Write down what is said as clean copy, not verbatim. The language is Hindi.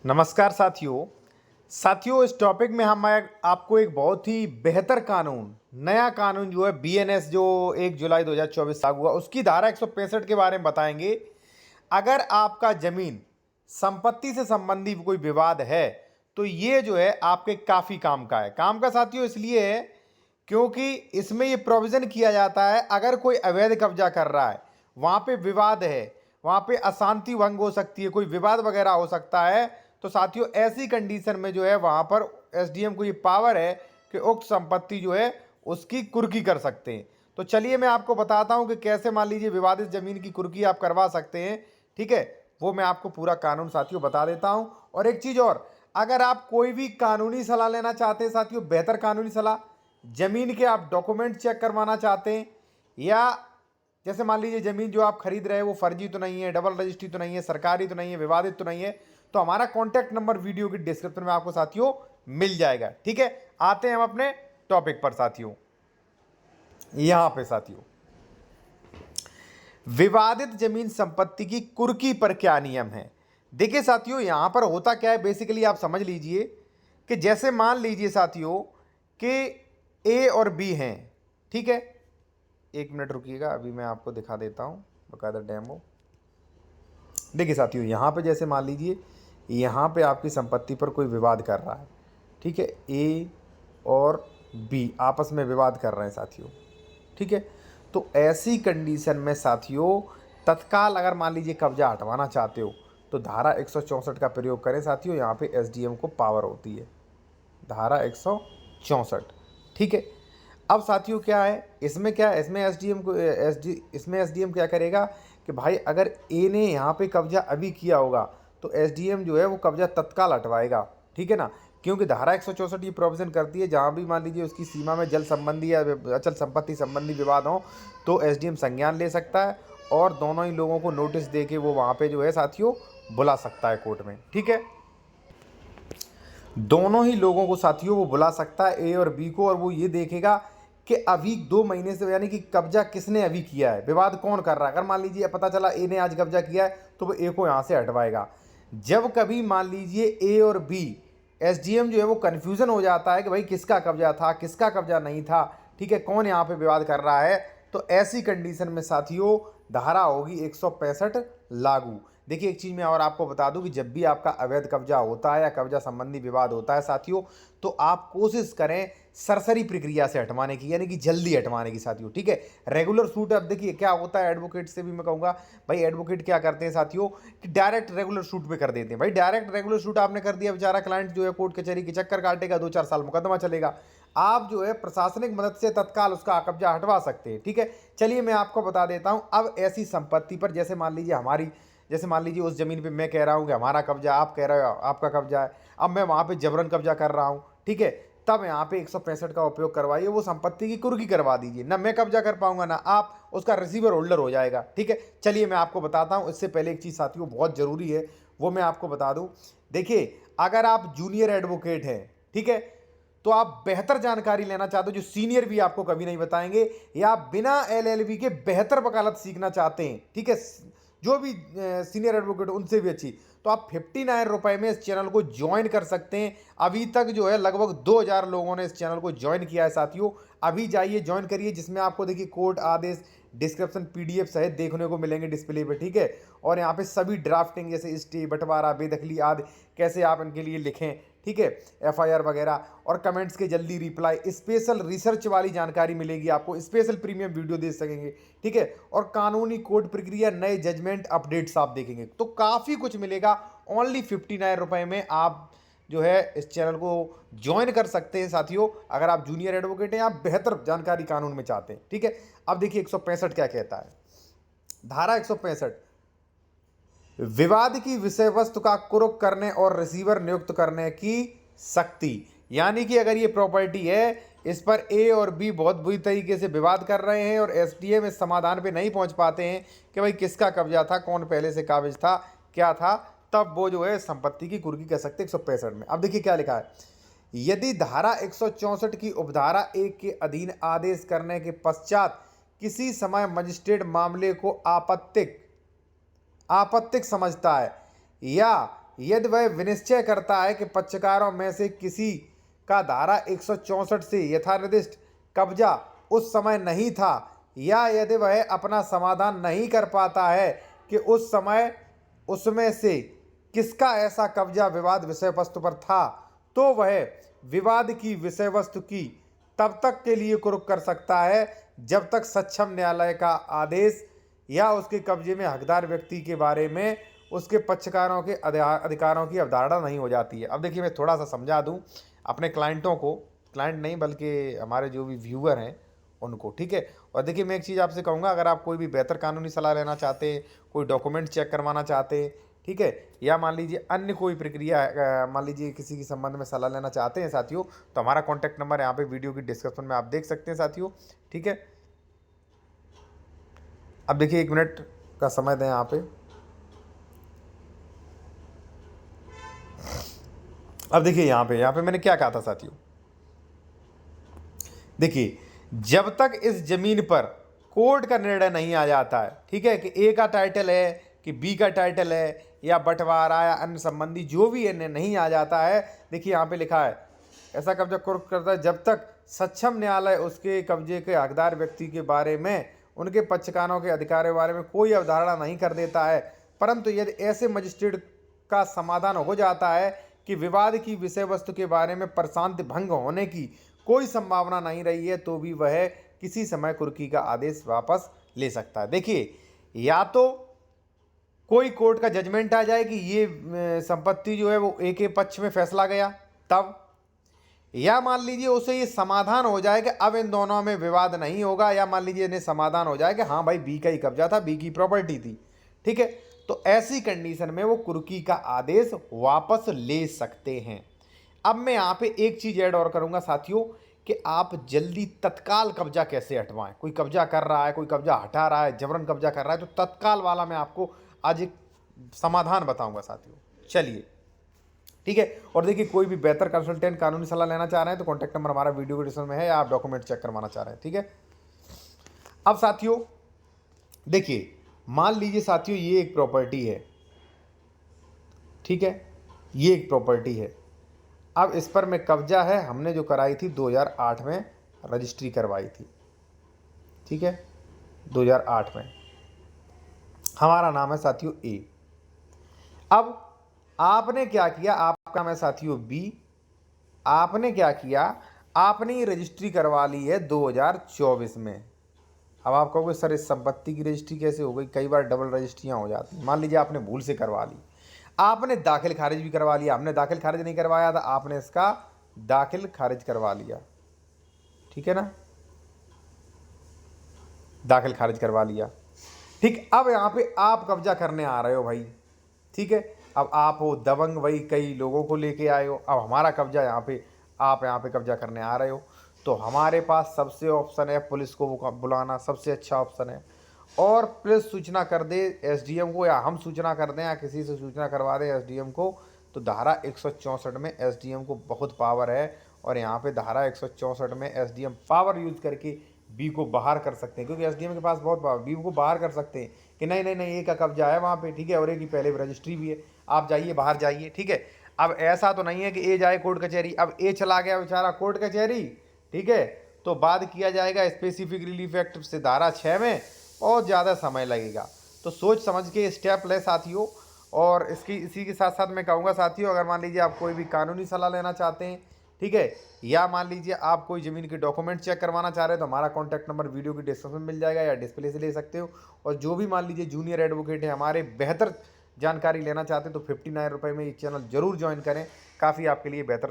नमस्कार साथियों इस टॉपिक में हम आपको एक बहुत ही बेहतर कानून, नया कानून जो है बीएनएस जो 1 जुलाई 2024 लागू हुआ, उसकी धारा 165 के बारे में बताएंगे। अगर आपका जमीन संपत्ति से संबंधी कोई विवाद है तो ये जो है आपके काफ़ी काम का है। काम का साथियों इसलिए है क्योंकि इसमें ये प्रोविज़न किया जाता है, अगर कोई अवैध कब्जा कर रहा है, वहाँ पे विवाद है, वहाँ पे अशांति भंग हो सकती है, कोई विवाद वगैरह हो सकता है, तो साथियों ऐसी कंडीशन में जो है वहाँ पर एसडीएम को ये पावर है कि उक्त संपत्ति जो है उसकी कुर्की कर सकते हैं। तो चलिए मैं आपको बताता हूँ कि कैसे मान लीजिए विवादित ज़मीन की कुर्की आप करवा सकते हैं। ठीक है, वो मैं आपको पूरा कानून साथियों बता देता हूँ। और एक चीज़ और, अगर आप कोई भी कानूनी सलाह लेना चाहते हैं साथियों, बेहतर कानूनी सलाह, ज़मीन के आप डॉक्यूमेंट चेक करवाना चाहते हैं, या जैसे मान लीजिए ज़मीन जो आप खरीद रहे हैं वो फर्जी तो नहीं है, डबल रजिस्ट्री तो नहीं है, सरकारी तो नहीं है, विवादित तो नहीं है, तो हमारा कॉन्टैक्ट नंबर वीडियो की डिस्क्रिप्शन में आपको साथियों मिल जाएगा। ठीक है, आते हैं हम अपने टॉपिक पर साथियों। यहां पे साथियों विवादित जमीन संपत्ति की कुर्की पर क्या नियम है। देखिए साथियों, यहां पर होता क्या है, बेसिकली आप समझ लीजिए कि जैसे मान लीजिए साथियों कि ए और बी हैं। ठीक है, एक मिनट रुकिएगा, अभी मैं आपको दिखा देता हूं बकायदा डेमो। देखिए साथियों, यहाँ पे जैसे मान लीजिए यहाँ पे आपकी संपत्ति पर कोई विवाद कर रहा है। ठीक है, ए और बी आपस में विवाद कर रहे हैं साथियों। ठीक है, तो ऐसी कंडीशन में साथियों तत्काल अगर मान लीजिए कब्जा हटवाना चाहते हो तो धारा 164 का प्रयोग करें साथियों। यहाँ पे एसडीएम को पावर होती है, धारा 164। ठीक है, अब साथियों क्या है इसमें, क्या इसमें एसडीएम क्या करेगा कि भाई अगर ए ने यहाँ पे कब्जा अभी किया होगा तो एसडीएम जो है वो कब्जा तत्काल हटवाएगा। ठीक है ना, क्योंकि धारा 164 ये प्रोविजन करती है जहाँ भी मान लीजिए उसकी सीमा में जल संबंधी या अचल संपत्ति संबंधी विवाद हो तो एसडीएम संज्ञान ले सकता है और दोनों ही लोगों को नोटिस दे के वो वहाँ पे जो है साथियों बुला सकता है कोर्ट में। ठीक है, दोनों ही लोगों को साथियों वो बुला सकता है, ए और बी को, और वो ये देखेगा कि अभी 2 महीने से, यानी कि कब्जा किसने अभी किया है, विवाद कौन कर रहा है। अगर मान लीजिए पता चला ए ने आज कब्जा किया है तो वो ए को यहाँ से हटवाएगा। जब कभी मान लीजिए ए और बी एसडीएम जो है वो कन्फ्यूजन हो जाता है कि भाई किसका कब्जा था किसका कब्जा नहीं था, ठीक है, कौन यहाँ पे विवाद कर रहा है, तो ऐसी कंडीशन में साथियों धारा होगी 165 लागू। देखिए एक चीज़ मैं और आपको बता दूं कि जब भी आपका अवैध कब्जा होता है या कब्जा संबंधी विवाद होता है साथियों, तो आप कोशिश करें सरसरी प्रक्रिया से हटवाने की, यानी कि जल्दी हटवाने की साथियों। ठीक है, रेगुलर शूट, अब देखिए क्या होता है एडवोकेट से भी मैं कहूँगा, भाई एडवोकेट क्या करते हैं साथियों कि डायरेक्ट रेगुलर शूट पे कर देते हैं। भाई डायरेक्ट रेगुलर शूट आपने कर दिया, बेचारा क्लाइंट जो है कोर्ट कचहरी के चक्कर काटेगा, 2-4 साल मुकदमा चलेगा। आप जो है प्रशासनिक मदद से तत्काल उसका कब्जा हटवा सकते हैं। ठीक है, चलिए मैं आपको बता देता हूं। अब ऐसी संपत्ति पर जैसे मान लीजिए जैसे मान लीजिए उस जमीन पे मैं कह रहा हूं कि हमारा कब्जा, आप कह रहे हो आपका कब्जा है, अब मैं वहां पे जबरन कब्जा कर रहा हूं। ठीक है, तब यहाँ पे 165 का उपयोग करवाइए, वो संपत्ति की कुर्की करवा दीजिए, ना मैं कब्जा कर पाऊंगा ना आप, उसका रिसीवर होल्डर हो जाएगा। ठीक है, चलिए मैं आपको बताता हूँ। इससे पहले एक चीज़ साथियों बहुत ज़रूरी है, वो मैं आपको बता दूँ। देखिए अगर आप जूनियर एडवोकेट हैं, ठीक है, तो आप बेहतर जानकारी लेना चाहते हो जो सीनियर भी आपको कभी नहीं बताएंगे, या आप बिना एलएलबी के बेहतर वकालत सीखना चाहते हैं, ठीक है, जो भी सीनियर एडवोकेट उनसे भी अच्छी, तो आप 59 रुपए में इस चैनल को ज्वाइन कर सकते हैं। अभी तक जो है लगभग 2000 लोगों ने इस चैनल को ज्वाइन किया है साथियों। अभी जाइए ज्वाइन करिए, जिसमें आपको देखिए कोर्ट आदेश डिस्क्रिप्शन पीडीएफ सहित देखने को मिलेंगे डिस्प्ले पे। ठीक है, और यहाँ पे सभी ड्राफ्टिंग जैसे स्टे, बंटवारा, बेदखली आदि कैसे आप इनके लिए लिखें, ठीक है, एफआईआर वगैरह, और कमेंट्स के जल्दी रिप्लाई, स्पेशल रिसर्च वाली जानकारी मिलेगी आपको, स्पेशल प्रीमियम वीडियो दे सकेंगे। ठीक है, और कानूनी कोर्ट प्रक्रिया, नए जजमेंट अपडेट्स आप देखेंगे, तो काफ़ी कुछ मिलेगा। ओनली 59 रुपए में आप जो है इस चैनल को ज्वाइन कर सकते हैं साथियों, अगर आप जूनियर एडवोकेट हैं, आप बेहतर जानकारी कानून में चाहते हैं। ठीक है, अब देखिए 165 क्या कहता है, धारा 165, विवाद की विषय वस्तु का कुर्क करने और रिसीवर नियुक्त करने की शक्ति। यानी कि अगर ये प्रॉपर्टी है, इस पर ए और बी बहुत बुरी तरीके से विवाद कर रहे हैं और एसडीएम इस समाधान पे नहीं पहुंच पाते हैं कि भाई किसका कब्जा था, कौन पहले से काबिज था, क्या था, तब वो जो है संपत्ति की कुर्की कर सकते 165 में। अब देखिए क्या लिखा है, यदि धारा 164 की उपधारा 1 के अधीन आदेश करने के पश्चात किसी समय मजिस्ट्रेट मामले को आपत्तिक समझता है या यदि वह विनिश्चय करता है कि पक्षकारों में से किसी का धारा 164 से यथानिर्दिष्ट कब्जा उस समय नहीं था, या यदि वह अपना समाधान नहीं कर पाता है कि उस समय उसमें से किसका ऐसा कब्जा विवाद विषय वस्तु पर था, तो वह विवाद की विषय वस्तु की तब तक के लिए कुर्क कर सकता है जब तक सक्षम न्यायालय का आदेश या उसके कब्जे में हकदार व्यक्ति के बारे में उसके पक्षकारों के अधिकारों की अवधारणा नहीं हो जाती है। अब देखिए, मैं थोड़ा सा समझा दूं अपने क्लाइंटों को, क्लाइंट नहीं बल्कि हमारे जो भी व्यूअर हैं उनको, ठीक है। और देखिए, मैं एक चीज़ आपसे कहूँगा, अगर आप कोई भी बेहतर कानूनी सलाह लेना चाहते हैं, कोई डॉक्यूमेंट चेक करवाना चाहते हैं, ठीक है, या मान लीजिए अन्य कोई प्रक्रिया, मान लीजिए किसी के संबंध में सलाह लेना चाहते हैं साथियों, तो हमारा कॉन्टैक्ट नंबर यहाँ पे वीडियो की डिस्क्रिप्शन में आप देख सकते हैं साथियों, ठीक है। अब देखिए, 1 मिनट का समय दें यहाँ पे। अब देखिए, यहाँ पे मैंने क्या कहा था साथियों, देखिए, जब तक इस जमीन पर कोर्ट का निर्णय नहीं आ जाता है, ठीक है, कि ए का टाइटल है कि बी का टाइटल है या बंटवारा या अन्य संबंधी जो भी है नहीं आ जाता है, देखिए यहाँ पे लिखा है, ऐसा कब्जा कुर्क करता है जब तक सक्षम न्यायालय उसके कब्जे के हकदार व्यक्ति के बारे में उनके पक्षकारों के अधिकार के बारे में कोई अवधारणा नहीं कर देता है। परंतु यदि ऐसे मजिस्ट्रेट का समाधान हो जाता है कि विवाद की विषय वस्तु के बारे में प्रशांति भंग होने की कोई संभावना नहीं रही है, तो भी वह किसी समय कुर्की का आदेश वापस ले सकता है। देखिए, या तो कोई कोर्ट का जजमेंट आ जाए कि ये संपत्ति जो है वो ए के पक्ष में फैसला गया तब, या मान लीजिए उसे ये समाधान हो जाए कि अब इन दोनों में विवाद नहीं होगा, या मान लीजिए इन्हें समाधान हो जाए कि हाँ भाई बी का ही कब्जा था, बी की प्रॉपर्टी थी, ठीक है, तो ऐसी कंडीशन में वो कुर्की का आदेश वापस ले सकते हैं। अब मैं यहाँ पे एक चीज़ ऐड और करूँगा साथियों, कि आप जल्दी तत्काल कब्जा कैसे हटवाएं। कोई कब्जा कर रहा है, कोई कब्जा हटा रहा है, जबरन कब्जा कर रहा है, तो तत्काल वाला मैं आपको आज एक समाधान बताऊंगा साथियों। चलिए, ठीक है। और देखिए, कोई भी बेहतर कंसल्टेंट कानूनी सलाह लेना चाह रहे हैं तो कॉन्टैक्ट नंबर हमारा वीडियो के डिस्क्रिप्शन में है, या आप डॉक्यूमेंट चेक करवाना चाह रहे हैं, ठीक है। अब साथियों देखिए, मान लीजिए साथियों ये एक प्रॉपर्टी है, ठीक है, ये एक प्रॉपर्टी है। अब इस पर में कब्जा है, हमने जो कराई थी 2008 में रजिस्ट्री करवाई थी, ठीक है, 2008 में। हमारा नाम है साथियों ए। अब आपने क्या किया, आपका मैं साथियों बी, आपने क्या किया, आपने ये रजिस्ट्री करवा ली है 2024 में। अब आप कहोगे सर इस संपत्ति की रजिस्ट्री कैसे हो गई, कई बार डबल रजिस्ट्रियाँ हो जाती हैं। मान लीजिए आपने भूल से करवा ली, आपने दाखिल खारिज भी करवा लिया, हमने दाखिल खारिज नहीं करवाया था, आपने इसका दाखिल खारिज करवा लिया, ठीक है ना, दाखिल खारिज करवा लिया, ठीक। अब यहाँ पे आप कब्जा करने आ रहे हो भाई, ठीक है। अब आप हो दबंग, वही कई लोगों को लेके आए हो, अब हमारा कब्जा यहाँ पे, आप यहाँ पे कब्जा करने आ रहे हो, तो हमारे पास सबसे ऑप्शन है पुलिस को बुलाना, सबसे अच्छा ऑप्शन है। और पुलिस सूचना कर दे एसडीएम को, या हम सूचना कर दें, या किसी से सूचना करवा दें एसडीएम को, तो धारा 164 में एसडीएम को बहुत पावर है। और यहाँ पे धारा 164 में एसडीएम पावर यूज करके बी को बाहर कर सकते हैं, क्योंकि एसडीएम के पास बहुत पावर, बी को बाहर कर सकते हैं कि नहीं नहीं नहीं, ए का कब्जा है वहाँ पे, ठीक है, और ए की पहले रजिस्ट्री भी है, आप जाइए, बाहर जाइए, ठीक है। अब ऐसा तो नहीं है कि ए जाए कोर्ट कचहरी, अब ए चला गया बेचारा कोर्ट कचहरी, ठीक है, तो बाद किया जाएगा स्पेसिफिक रिलीफ एक्ट से धारा 6 में, और ज़्यादा समय लगेगा। तो सोच समझ के स्टेप ले साथियों। और इसी के साथ साथ मैं कहूँगा साथियों, अगर मान लीजिए आप कोई भी कानूनी सलाह लेना चाहते हैं, ठीक है, या मान लीजिए आप कोई ज़मीन के डॉक्यूमेंट चेक करवाना चाह रहे हैं, तो हमारा कॉन्टैक्ट नंबर वीडियो की डिस्क्रिप्शन में मिल जाएगा, या डिस्प्ले से ले सकते हो। और जो भी मान लीजिए जूनियर एडवोकेट है हमारे, बेहतर जानकारी लेना चाहते हैं, तो 59 रुपये में ये चैनल जरूर ज्वाइन करें, काफ़ी आपके लिए बेहतर